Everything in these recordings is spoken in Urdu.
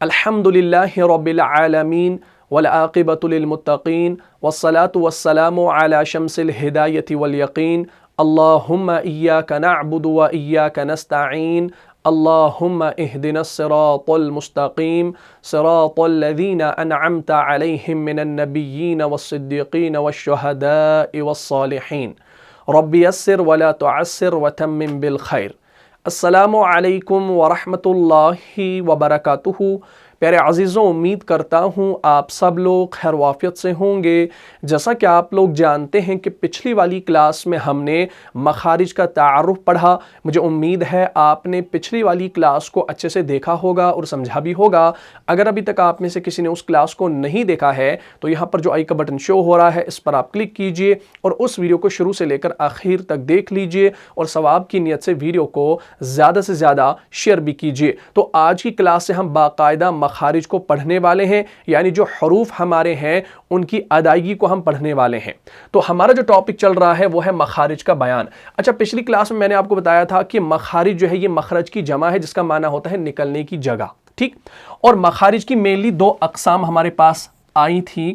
الحمدللہ رب العالمین والعاقبۃ للمتقین والصلاة والسلام علی شمس الہدایۃ والیقین اللہم ایاک نعبد و ایاک نستعین اللہم اہدنا الصراط المستقیم صراط الذین انعمت علیہم من النبیین والصدیقین والشہداء والصالحین رب یسر ولا تعسر وتمم بالخیر۔ السلام علیکم ورحمۃ اللہ وبرکاتہ۔ پیارے عزیزوں، امید کرتا ہوں آپ سب لوگ خیر وافیت سے ہوں گے۔ جیسا کہ آپ لوگ جانتے ہیں کہ پچھلی والی کلاس میں ہم نے مخارج کا تعارف پڑھا۔ مجھے امید ہے آپ نے پچھلی والی کلاس کو اچھے سے دیکھا ہوگا اور سمجھا بھی ہوگا۔ اگر ابھی تک آپ میں سے کسی نے اس کلاس کو نہیں دیکھا ہے تو یہاں پر جو آئی کا بٹن شو ہو رہا ہے اس پر آپ کلک کیجئے اور اس ویڈیو کو شروع سے لے کر آخر تک دیکھ لیجئے اور ثواب کی نیت سے ویڈیو کو زیادہ سے زیادہ شیئر بھی کیجئے۔ تو آج کی کلاس سے ہم باقاعدہ مخارج کو پڑھنے والے ہیں، یعنی جو حروف ہمارے ہیں ان کی ادائیگی کو ہم پڑھنے والے ہیں۔ تو ہمارا جو ٹاپک چل رہا ہے وہ ہے مخارج کا بیان۔ اچھا، پچھلی کلاس میں نے آپ کو بتایا تھا کہ مخارج جو ہے یہ مخرج کی جمع ہے جس کا معنی ہوتا ہے نکلنے کی جگہ، ٹھیک؟ اور مخارج کی مینلی دو اقسام ہمارے پاس آئی تھی۔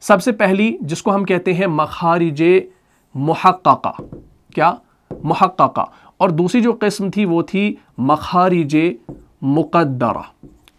سب سے پہلی جس کو ہم کہتے ہیں مخارج محققہ، کیا؟ محققہ۔ اور دوسری جو قسم تھی وہ تھی مخارج مقدرہ،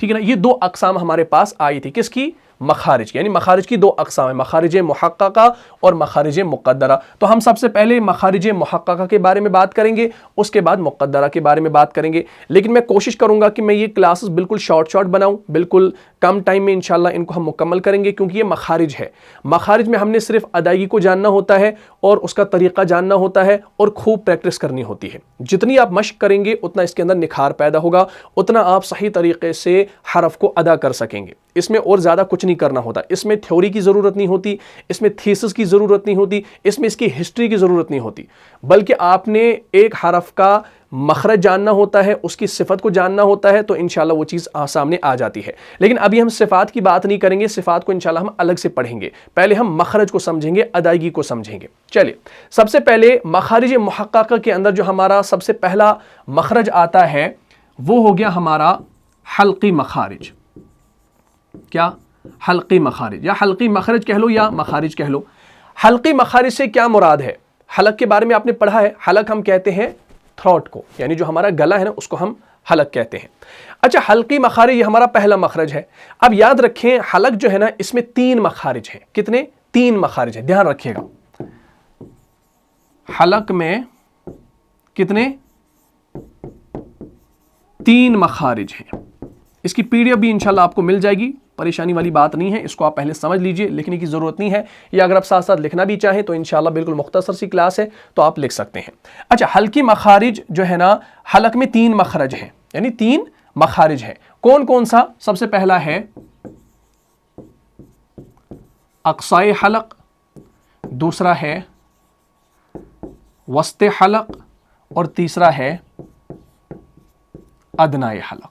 ٹھیک ہے نا؟ یہ دو اقسام ہمارے پاس آئی تھی، کس کی؟ مخارج، یعنی مخارج کی دو اقسام ہیں، مخارج محققہ اور مخارج مقدرہ۔ تو ہم سب سے پہلے مخارج محققہ کے بارے میں بات کریں گے، اس کے بعد مقدرہ کے بارے میں بات کریں گے۔ لیکن میں کوشش کروں گا کہ میں یہ کلاسز بالکل شارٹ بناؤں، بالکل کم ٹائم میں انشاءاللہ ان کو ہم مکمل کریں گے، کیونکہ یہ مخارج ہے۔ مخارج میں ہم نے صرف ادائیگی کو جاننا ہوتا ہے اور اس کا طریقہ جاننا ہوتا ہے اور خوب پریکٹس کرنی ہوتی ہے۔ جتنی آپ مشق کریں گے اتنا اس کے اندر نکھار پیدا ہوگا، اتنا آپ صحیح طریقے سے حرف کو ادا کر سکیں گے۔ اس میں اور زیادہ کچھ نہیں کرنا ہوتا، اس میں تھیوری کی ضرورت نہیں ہوتی، اس میں تھیسس کی ضرورت نہیں ہوتی، اس میں اس کی ہسٹری کی ضرورت نہیں ہوتی، بلکہ آپ نے ایک حرف کا مخرج جاننا ہوتا ہے، اس کی صفت کو جاننا ہوتا ہے، تو انشاءاللہ وہ چیز سامنے آ جاتی ہے۔ لیکن ابھی ہم صفات کی بات نہیں کریں گے، صفات کو انشاءاللہ ہم الگ سے پڑھیں گے۔ پہلے ہم مخرج کو سمجھیں گے، ادائیگی کو سمجھیں گے۔ چلیے، سب سے پہلے مخارج محققہ کے اندر جو ہمارا سب سے پہلا مخرج آتا ہے وہ ہو گیا ہمارا حلقی مخارج۔ کیا؟ حلقی مخارج، یا حلقی مخرج کہہ لو یا مخارج کہہ لو۔ حلقی مخارج سے کیا مراد ہے؟ حلق کے بارے میں آپ نے پڑھا ہے، حلق ہم کہتے ہیں تھروٹ کو، یعنی جو ہمارا گلا ہے نا اس کو ہم حلق کہتے ہیں۔ اچھا، حلقی مخارج یہ ہمارا پہلا مخرج ہے۔ اب یاد رکھیں حلق جو ہے نا اس میں 3 مخارج ہیں۔ کتنے؟ 3 مخارج ہیں، دھیان رکھیے گا۔ حلق میں کتنے؟ 3 مخارج ہیں۔ اس کی پی ڈی ایف بھی انشاءاللہ آپ کو مل جائے گی، پریشانی والی بات نہیں ہے، اس کو آپ پہلے سمجھ لیجئے، لکھنے کی ضرورت نہیں ہے، یا اگر آپ ساتھ ساتھ لکھنا بھی چاہیں تو انشاءاللہ بالکل مختصر سی کلاس ہے تو آپ لکھ سکتے ہیں۔ اچھا، حلقی مخارج جو ہے نا، حلق میں 3 مخرج ہیں، یعنی 3 مخارج ہیں۔ کون کون سا؟ سب سے پہلا ہے اقصائے حلق، دوسرا ہے وسط حلق، اور تیسرا ہے ادنائے حلق۔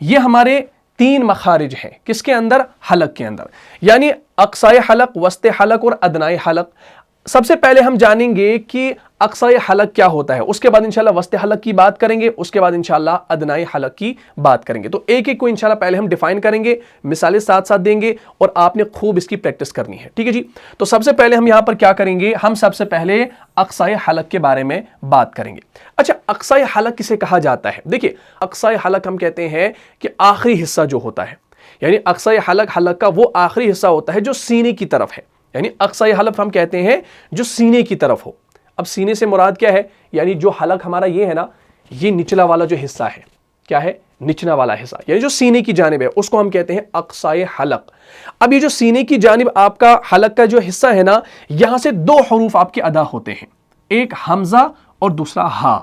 یہ ہمارے 3 مخارج ہیں، کس کے اندر؟ حلق کے اندر، یعنی اقصائے حلق، وسط حلق اور ادنائے حلق۔ سب سے پہلے ہم جانیں گے کہ اقصائے حلق کیا ہوتا ہے، اس کے بعد انشاءاللہ وسط حلق کی بات کریں گے، اس کے بعد انشاءاللہ ادنائے حلق کی بات کریں گے۔ تو ایک ایک کو انشاءاللہ پہلے ہم ڈیفائن کریں گے، مثالیں ساتھ ساتھ دیں گے اور آپ نے خوب اس کی پریکٹس کرنی ہے، ٹھیک ہے جی؟ تو سب سے پہلے ہم یہاں پر کیا کریں گے؟ ہم سب سے پہلے اقصائے حلق کے بارے میں بات کریں گے۔ اچھا، اقصائے حلق کسے کہا جاتا ہے؟ دیکھیے، اقصائے حلق ہم کہتے ہیں کہ آخری حصہ جو ہوتا ہے، یعنی اقصائے حلق، حلق کا وہ آخری حصہ ہوتا ہے جو سینے کی طرف ہے، یعنی اقصائے حلق ہم کہتے ہیں جو سینے کی طرف ہو۔ اب سینے سے مراد کیا ہے؟ یعنی جو حلق ہمارا یہ ہے نا، یہ نچلا والا جو حصہ ہے، کیا ہے؟ نچلا والا حصہ، یعنی جو سینے کی جانب ہے اس کو ہم کہتے ہیں اقصائے حلق۔ اب یہ جو سینے کی جانب آپ کا حلق کا جو حصہ ہے نا، یہاں سے 2 حروف آپ کے ادا ہوتے ہیں، ایک حمزہ اور دوسرا ہا،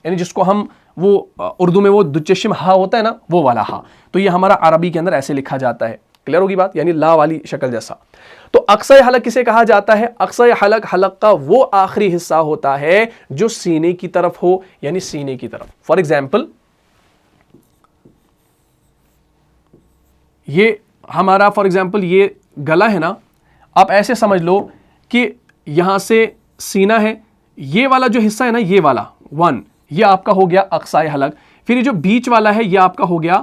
یعنی جس کو ہم وہ اردو میں وہ دچشم ہا ہوتا ہے نا، وہ والا ہا، تو یہ ہمارا عربی کے اندر ایسے لکھا جاتا ہے۔ کلیئر ہوگی بات؟ یعنی لا والی شکل جیسا۔ تو اقصائے حلق کسے کہا جاتا ہے؟ اقصائے حلق، حلق کا وہ آخری حصہ ہوتا ہے جو سینے کی طرف ہو، یعنی سینے کی طرف۔ فار ایگزامپل، یہ ہمارا یہ گلا ہے نا، آپ ایسے سمجھ لو کہ یہاں سے سینہ ہے، یہ والا جو حصہ ہے نا، یہ والا 1، یہ آپ کا ہو گیا اقصائے حلق۔ پھر یہ جو بیچ والا ہے یہ آپ کا ہو گیا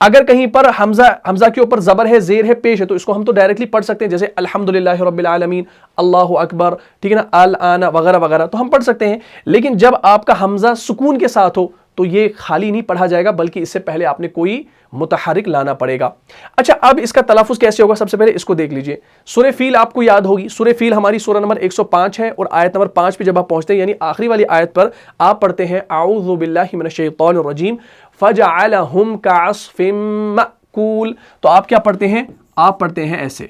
اگر کہیں پر حمزہ کے اوپر زبر ہے، زیر ہے، پیش ہے، تو اس کو ہم تو ڈائریکٹلی پڑھ سکتے ہیں، جیسے الحمدللہ رب العالمین، اللہ اکبر، ٹھیک ہے نا، الآن وغیرہ وغیرہ، تو ہم پڑھ سکتے ہیں. لیکن جب آپ کا حمزہ سکون کے ساتھ ہو تو یہ خالی نہیں پڑھا جائے گا، بلکہ اس سے پہلے آپ نے کوئی متحرک لانا پڑے گا. اچھا، اب اس کا تلفظ کیسے ہوگا؟ سب سے پہلے اس کو دیکھ لیجئے. سورہ فیل آپ کو یاد ہوگی. سورہ فیل ہماری سورہ نمبر 105 ہے، اور آیت نمبر 5 پہ جب آپ پہنچتے ہیں، یعنی آخری والی آیت پر، آپ پڑھتے ہیں اعوذ باللہ من الشیطان الرجیم فجعلہم کعصف مأکول. تو آپ کیا پڑھتے ہیں؟ آپ پڑھتے ہیں ایسے،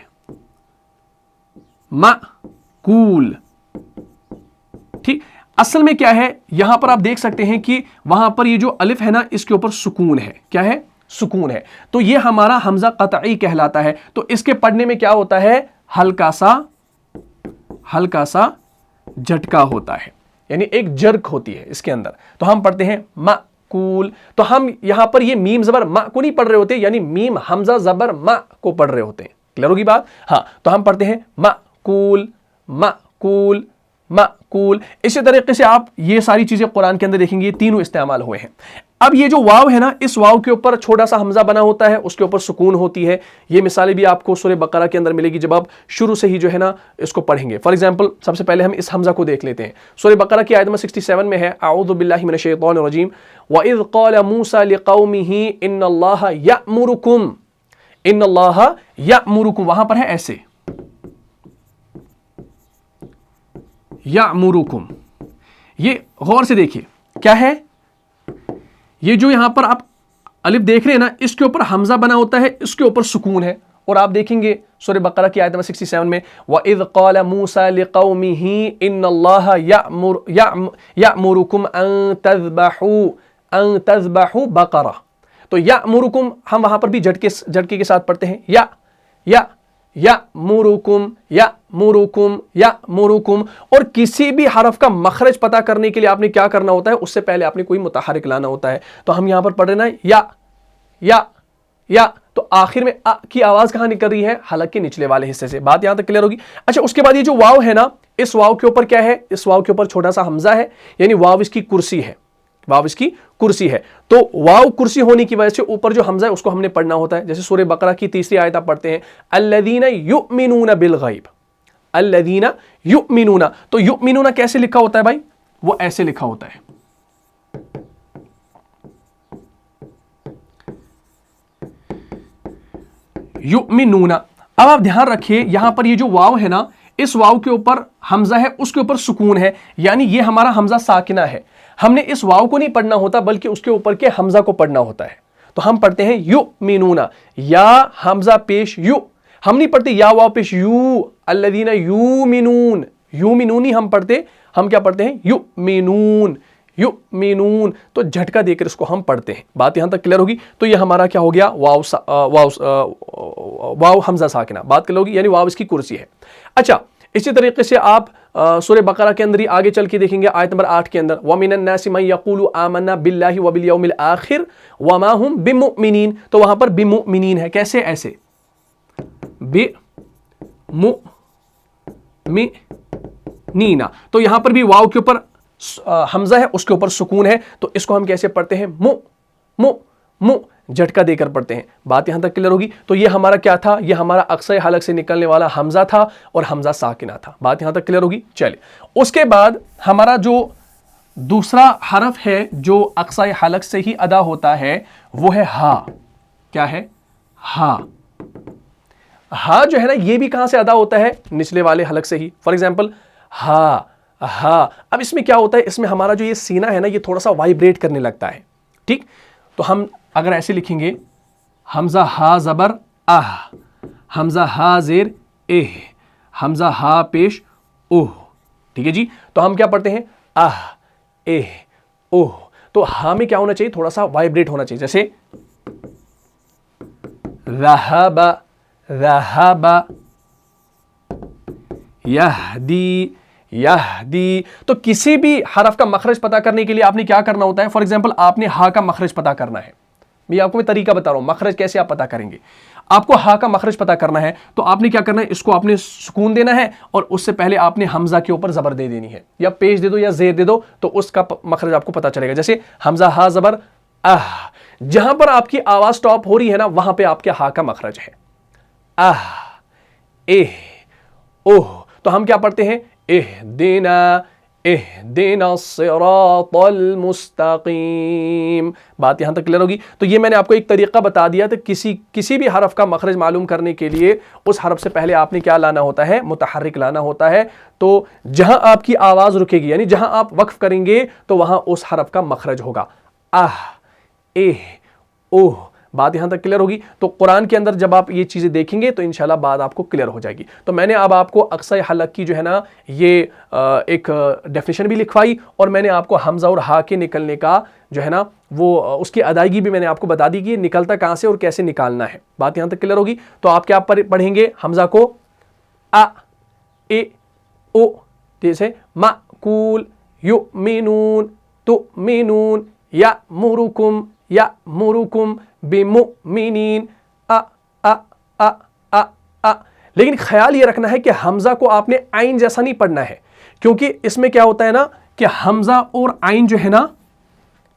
مأکول. ٹھیک، اصل میں کیا ہے، یہاں پر آپ دیکھ سکتے ہیں کہ وہاں پر یہ جو الف ہے نا، اس کے اوپر سکون ہے. کیا ہے؟ سکون ہے. تو یہ ہمارا حمزہ قطعی کہلاتا ہے. تو اس کے پڑھنے میں کیا ہوتا ہے؟ ہلکا سا جھٹکا ہوتا ہے، یعنی ایک جرک ہوتی ہے اس کے اندر. تو ہم پڑھتے ہیں مأکول. تو ہم یہاں پر یہ میم زبر ما کو نہیں پڑھ رہے ہوتے، یعنی میم حمزہ زبر ما کو پڑھ رہے ہوتے ہیں. کلیئر ہوگی بات؟ ہاں. تو ہم پڑھتے ہیں مأکول، مأکول، مأکول. اسی طریقے سے آپ یہ ساری چیزیں قرآن کے اندر دیکھیں گے، یہ تینوں استعمال ہوئے ہیں. اب یہ جو واو ہے نا، اس واو کے اوپر چھوٹا سا حمزہ بنا ہوتا ہے، اس کے اوپر سکون ہوتی ہے. یہ مثالیں بھی آپ کو سورہ بقرہ کے اندر ملے گی جب آپ شروع سے ہی جو ہے نا اس کو پڑھیں گے. فار ایگزامپل سب سے پہلے ہم اس حمزہ کو دیکھ لیتے ہیں. سورہ بقرہ کی آیت نمبر 67 میں ہے اعوذ باللہ من الشیطان الرجیم وَإِذْ قَالَ مُوسَى لِقَوْمِهِ إِنَّ اللَّهَ يَأْمُرُكُمْ، إِنَّ اللَّهَ يَأْمُرُكُمْ. وہاں پر ہے ایسے یأمرکم. یہ غور سے دیکھیے کیا ہے، یہ جو یہاں پر آپ الف دیکھ رہے ہیں نا، اس کے اوپر حمزہ بنا ہوتا ہے، اس کے اوپر سکون ہے. اور آپ دیکھیں گے سورہ بقرہ کی آیت نمبر 67 میں وَإِذْ قَالَ مُوسَى لِقَوْمِهِ إِنَّ اللَّهَ يَأْمُرُكُمْ أَن تَذْبَحُوا بَقَرَةً. تو یأمرکم ہم وہاں پر بھی جھٹکے کے ساتھ پڑھتے ہیں، یأمرکم، یأمرکم، یأمرکم. اور کسی بھی حرف کا مخرج پتہ کرنے کے لیے آپ نے کیا کرنا ہوتا ہے؟ اس سے پہلے آپ نے کوئی متحرک لانا ہوتا ہے. تو ہم یہاں پر پڑھ رہے ہیں یا تو آخر میں کی آواز کہاں نکل رہی ہے؟ حلق کے نچلے والے حصے سے. بات یہاں تک کلیئر ہوگی. اچھا، اس کے بعد یہ جو واو ہے نا، اس واو کے اوپر کیا ہے؟ اس واو کے اوپر چھوٹا سا حمزہ ہے، یعنی واو اس کی کرسی ہے، واو اس کی کرسی ہے. تو واو کرسی ہونے کی وجہ سے اوپر جو حمزہ ہے اس کو ہم نے پڑھنا ہوتا ہے. جیسے سورہ بقرہ کی 3 آیت آپ پڑھتے ہیں الذین یؤمنون بالغیب، الذین یؤمنون. تو یؤمنون کیسے لکھا ہوتا ہے بھائی؟ وہ ایسے لکھا ہوتا ہے، یؤمنون. اب آپ دھیان رکھیے، یہاں پر یہ جو واو ہے نا، اس واو کے اوپر حمزہ ہے، اس کے اوپر سکون ہے، یعنی یہ ہمارا حمزہ ساکنہ ہے. ہم نے اس واو کو نہیں پڑھنا ہوتا، بلکہ اس کے اوپر کے حمزہ کو پڑھنا ہوتا ہے. تو ہم پڑھتے ہیں یؤمنون، یا حمزہ پیش یو. ہم نہیں پڑھتے یا واو پیش یو، الذین یؤمنون، یؤمنون ہی ہم پڑھتے. ہم کیا پڑھتے ہیں؟ یؤمنون، یؤمنون. تو جھٹکا دے کر اس کو ہم پڑھتے ہیں. بات یہاں تک کلیئر ہوگی. تو یہ ہمارا کیا ہو گیا؟ واو حمزہ ساکنہ. بات کلیئر ہوگی، یعنی واو اس کی کرسی ہے. اچھا، اسی طریقے سے آپ سورہ بقرہ کے اندر ہی آگے چل کے دیکھیں گے آیت نمبر 8 کے اندر وَمِنَ النَّاسِ مَن يَقُولُ آمَنَّا بِاللَّهِ وَبِالْيَوْمِ الْآخِرِ وَمَا هُمْ بِمُؤْمِنِينَ. تو وہاں پر بِمُؤْمِنِينَ ہے، کیسے؟ ایسے بِمُؤْمِنِينَ. تو یہاں پر بھی واو کے اوپر حمزہ ہے، اس کے اوپر سکون ہے. تو اس کو ہم کیسے پڑھتے ہیں؟ مو جھٹکا دے کر پڑھتے ہیں. بات یہاں تک کلیئر ہوگی. تو یہ ہمارا کیا تھا؟ یہ ہمارا اقصی حلق سے نکلنے والا حمزہ تھا، اور حمزہ ساکنہ تھا. بات یہاں تک کلیئر ہوگی. چلے، اس کے بعد ہمارا جو دوسرا حرف ہے جو اقصی حلق سے ہی ادا ہوتا ہے، وہ ہے ہا. کیا ہے؟ ہا. ہا جو ہے نا، یہ بھی کہاں سے ادا ہوتا ہے؟ نچلے والے حلق سے ہی. فار ایگزامپل ہا. اب اس میں کیا ہوتا ہے؟ اس میں ہمارا جو یہ سینہ ہے نا، یہ تھوڑا سا وائبریٹ کرنے لگتا ہے. ٹھیک، تو ہم اگر ایسے لکھیں گے حمزہ ہا زبر اہ، حمزہ ہا زیر اہ، حمزہ ہا پیش اوہ. ٹھیک ہے جی. تو ہم کیا پڑھتے ہیں؟ اہ، اہ، اوہ. تو ہا میں کیا ہونا چاہیے؟ تھوڑا سا وائبریٹ ہونا چاہیے. جیسے ذہب، ذہب، یہدی، یہدی. تو کسی بھی حرف کا مخرج پتہ کرنے کے لیے آپ نے کیا کرنا ہوتا ہے؟ فار ایگزامپل آپ نے ہا کا مخرج پتہ کرنا ہے. میں آپ کو طریقہ بتا رہا ہوں مخرج کیسے آپ پتہ کریں گے. آپ کو ہا کا مخرج پتہ کرنا ہے تو آپ نے کیا کرنا ہے؟ اس کو آپ نے سکون دینا ہے، اور اس سے پہلے آپ نے حمزہ کے اوپر زبر دے دینی ہے، یا پیش دے دو یا زیر دے دو، تو اس کا مخرج آپ کو پتہ چلے گا. جیسے حمزہ ہا زبر اہ، جہاں پر آپ کی آواز سٹاپ ہو رہی ہے نا وہاں پہ آپ کے ہا کا مخرج ہے. آہ، اہ، اوہ. تو ہم کیا پڑھتے ہیں؟ اہدنا، اہدنا الصراط المستقیم. بات یہاں تک کلیئر ہوگی؟ تو یہ میں نے آپ کو ایک طریقہ بتا دیا تھا کسی بھی حرف کا مخرج معلوم کرنے کے لیے اس حرف سے پہلے آپ نے کیا لانا ہوتا ہے؟ متحرک لانا ہوتا ہے. تو جہاں آپ کی آواز رکے گی یعنی جہاں آپ وقف کریں گے تو وہاں اس حرف کا مخرج ہوگا. آہ، اہ، اوہ. بات یہاں تک کلیئر ہوگی؟ تو قرآن کے اندر جب آپ یہ چیزیں دیکھیں گے تو انشاءاللہ بات آپ کو کلیئر ہو جائے گی. تو میں نے اب آپ کو اقصی حلق کی جو ہے نا یہ ایک ڈیفینیشن بھی لکھوائی اور میں نے آپ کو حمزہ اور ہا کے نکلنے کا جو ہے نا وہ اس کی ادائیگی بھی میں نے آپ کو بتا دی کہ یہ نکلتا کہاں سے اور کیسے نکالنا ہے. بات یہاں تک کلیئر ہوگی؟ تو آپ کیا پڑھیں گے حمزہ کو؟ ا، اے، او. جیسے مأکول، یؤمنون، تؤمنون، یأمرکم، یأمرکم بمؤمنین. ا ا ا ا ا. لیکن خیال یہ رکھنا ہے کہ حمزہ کو آپ نے عین جیسا نہیں پڑھنا ہے، کیونکہ اس میں کیا ہوتا ہے نا کہ حمزہ اور عین جو ہے نا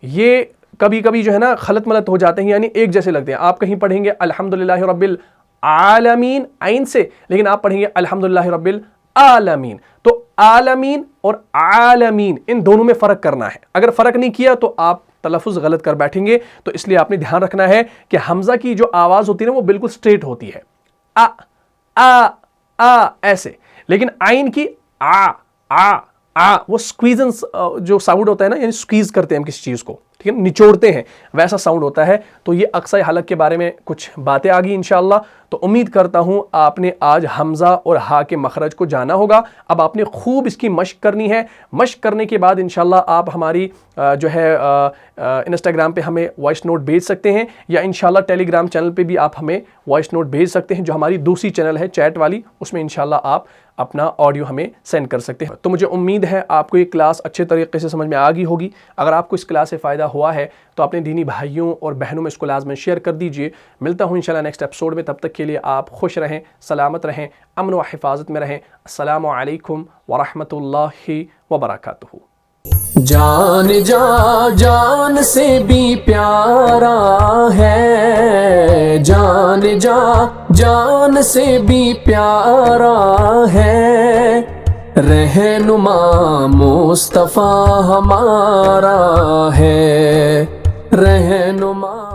یہ کبھی کبھی جو ہے نا خلط ملط ہو جاتے ہیں، یعنی ایک جیسے لگتے ہیں. آپ کہیں پڑھیں گے الحمدللہ رب العالمین عین سے، لیکن آپ پڑھیں گے الحمدللہ رب العالمین. تو عالمین اور عالمین ان دونوں میں فرق کرنا ہے. اگر فرق نہیں کیا تو آپ تلفظ غلط کر بیٹھیں گے. تو اس لیے آپ نے دھیان رکھنا ہے کہ حمزہ کی جو آواز ہوتی ہے نا وہ بالکل سٹریٹ ہوتی ہے، آ آ آ ایسے. لیکن عین کی آ آ آ وہ سکویزنس جو ساؤنڈ ہوتا ہے نا، یعنی سکویز کرتے ہیں ہم کسی چیز کو، ٹھیک ہے، نچوڑتے ہیں، ویسا ساؤنڈ ہوتا ہے. تو یہ اقصی حلق کے بارے میں کچھ باتیں آ گئی انشاءاللہ. تو امید کرتا ہوں آپ نے آج حمزہ اور ہا کے مخرج کو جانا ہوگا. اب آپ نے خوب اس کی مشق کرنی ہے. مشق کرنے کے بعد انشاءاللہ آپ ہماری جو ہے انسٹاگرام پہ ہمیں وائس نوٹ بھیج سکتے ہیں، یا انشاءاللہ ٹیلی گرام چینل پہ بھی آپ ہمیں وائس نوٹ بھیج سکتے ہیں، جو ہماری دوسری چینل ہے چیٹ والی، اس میں انشاءاللہ آپ اپنا آڈیو ہمیں سینڈ کر سکتے ہیں. تو مجھے امید ہے آپ کو یہ کلاس اچھے طریقے سے سمجھ میں آ گئی ہوگی. اگر آپ کو اس کلاس سے فائدہ ہوا ہے تو اپنے دینی بھائیوں اور بہنوں میں اس کو لازماً شیئر کر دیجئے. ملتا ہوں انشاءاللہ نیکسٹ ایپیسوڈ میں. تب تک کے لیے آپ خوش رہیں، سلامت رہیں، امن و حفاظت میں رہیں. السلام علیکم ورحمۃ اللہ وبرکاتہ. جان جان سے بھی پیارا ہے، جان جان سے بھی پیارا ہے، رہنما مصطفیٰ ہمارا ہے، رہنما.